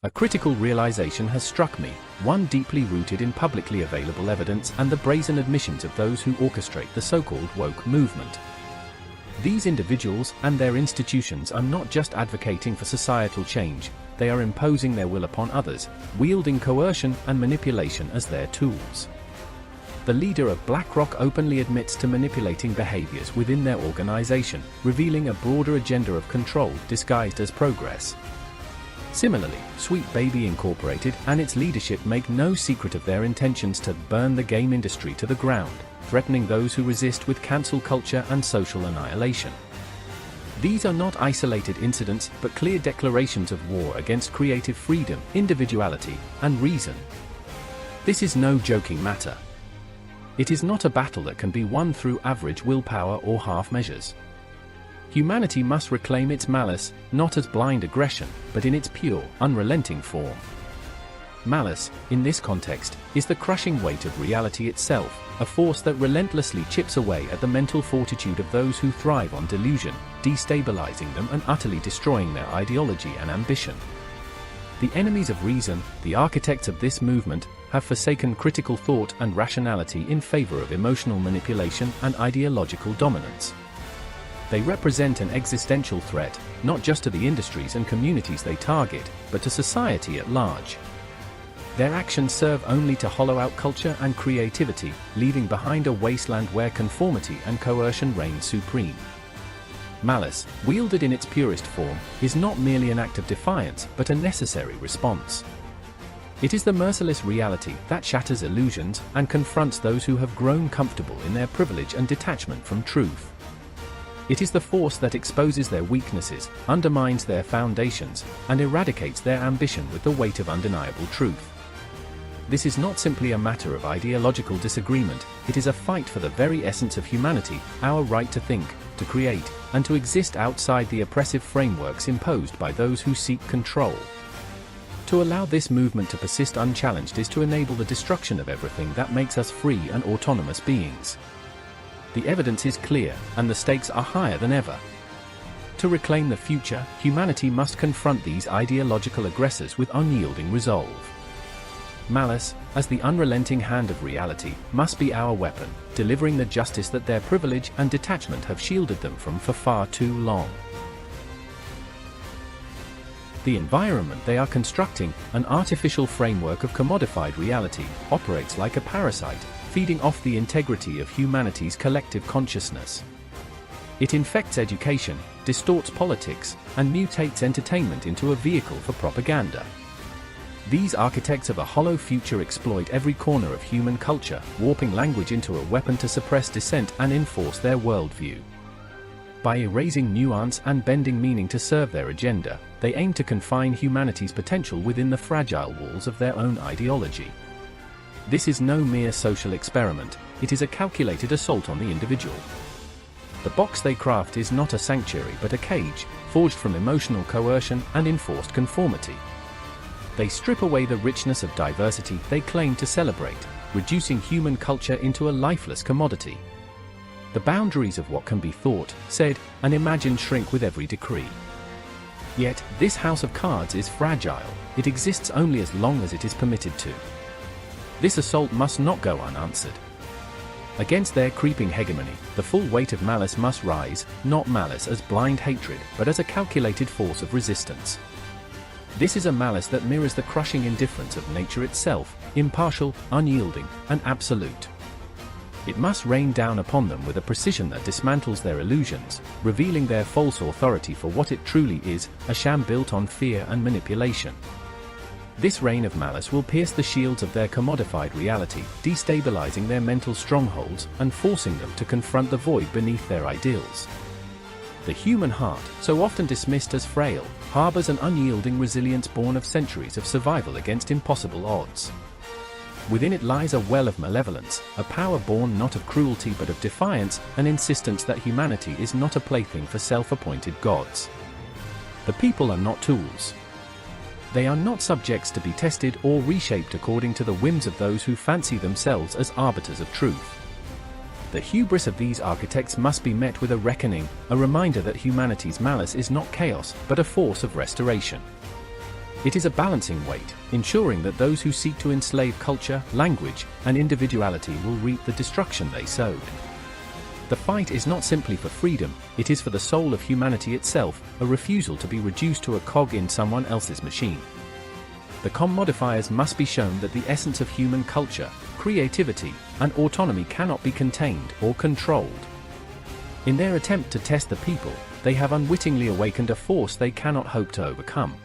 A critical realization has struck me, one deeply rooted in publicly available evidence and the brazen admissions of those who orchestrate the so-called woke movement. These individuals and their institutions are not just advocating for societal change, they are imposing their will upon others, wielding coercion and manipulation as their tools. The leader of BlackRock openly admits to manipulating behaviors within their organization, revealing a broader agenda of control disguised as progress. Similarly, Sweet Baby Incorporated and its leadership make no secret of their intentions to burn the game industry to the ground, threatening those who resist with cancel culture and social annihilation. These are not isolated incidents, but clear declarations of war against creative freedom, individuality, and reason. This is no joking matter. It is not a battle that can be won through average willpower or half measures. Humanity must reclaim its malice, not as blind aggression, but in its pure, unrelenting form. Malice, in this context, is the crushing weight of reality itself, a force that relentlessly chips away at the mental fortitude of those who thrive on delusion, destabilizing them and utterly destroying their ideology and ambition. The enemies of reason, the architects of this movement, have forsaken critical thought and rationality in favor of emotional manipulation and ideological dominance. They represent an existential threat, not just to the industries and communities they target, but to society at large. Their actions serve only to hollow out culture and creativity, leaving behind a wasteland where conformity and coercion reign supreme. Malice, wielded in its purest form, is not merely an act of defiance, but a necessary response. It is the merciless reality that shatters illusions and confronts those who have grown comfortable in their privilege and detachment from truth. It is the force that exposes their weaknesses, undermines their foundations, and eradicates their ambition with the weight of undeniable truth. This is not simply a matter of ideological disagreement, it is a fight for the very essence of humanity, our right to think, to create, and to exist outside the oppressive frameworks imposed by those who seek control. To allow this movement to persist unchallenged is to enable the destruction of everything that makes us free and autonomous beings. The evidence is clear, and the stakes are higher than ever. To reclaim the future, humanity must confront these ideological aggressors with unyielding resolve. Malice, as the unrelenting hand of reality, must be our weapon, delivering the justice that their privilege and detachment have shielded them from for far too long. The environment they are constructing, an artificial framework of commodified reality, operates like a parasite, feeding off the integrity of humanity's collective consciousness. It infects education, distorts politics, and mutates entertainment into a vehicle for propaganda. These architects of a hollow future exploit every corner of human culture, warping language into a weapon to suppress dissent and enforce their worldview. By erasing nuance and bending meaning to serve their agenda, they aim to confine humanity's potential within the fragile walls of their own ideology. This is no mere social experiment, it is a calculated assault on the individual. The box they craft is not a sanctuary but a cage, forged from emotional coercion and enforced conformity. They strip away the richness of diversity they claim to celebrate, reducing human culture into a lifeless commodity. The boundaries of what can be thought, said, and imagined shrink with every decree. Yet, this house of cards is fragile, it exists only as long as it is permitted to. This assault must not go unanswered. Against their creeping hegemony, the full weight of malice must rise, not malice as blind hatred, but as a calculated force of resistance. This is a malice that mirrors the crushing indifference of nature itself, impartial, unyielding, and absolute. It must rain down upon them with a precision that dismantles their illusions, revealing their false authority for what it truly is, a sham built on fear and manipulation. This rain of malice will pierce the shields of their commodified reality, destabilizing their mental strongholds and forcing them to confront the void beneath their ideals. The human heart, so often dismissed as frail, harbors an unyielding resilience born of centuries of survival against impossible odds. Within it lies a well of malevolence, a power born not of cruelty but of defiance, an insistence that humanity is not a plaything for self-appointed gods. The people are not tools. They are not subjects to be tested or reshaped according to the whims of those who fancy themselves as arbiters of truth. The hubris of these architects must be met with a reckoning, a reminder that humanity's malice is not chaos, but a force of restoration. It is a balancing weight, ensuring that those who seek to enslave culture, language, and individuality will reap the destruction they sowed. The fight is not simply for freedom, it is for the soul of humanity itself, a refusal to be reduced to a cog in someone else's machine. The commodifiers must be shown that the essence of human culture, creativity, and autonomy cannot be contained or controlled. In their attempt to test the people, they have unwittingly awakened a force they cannot hope to overcome.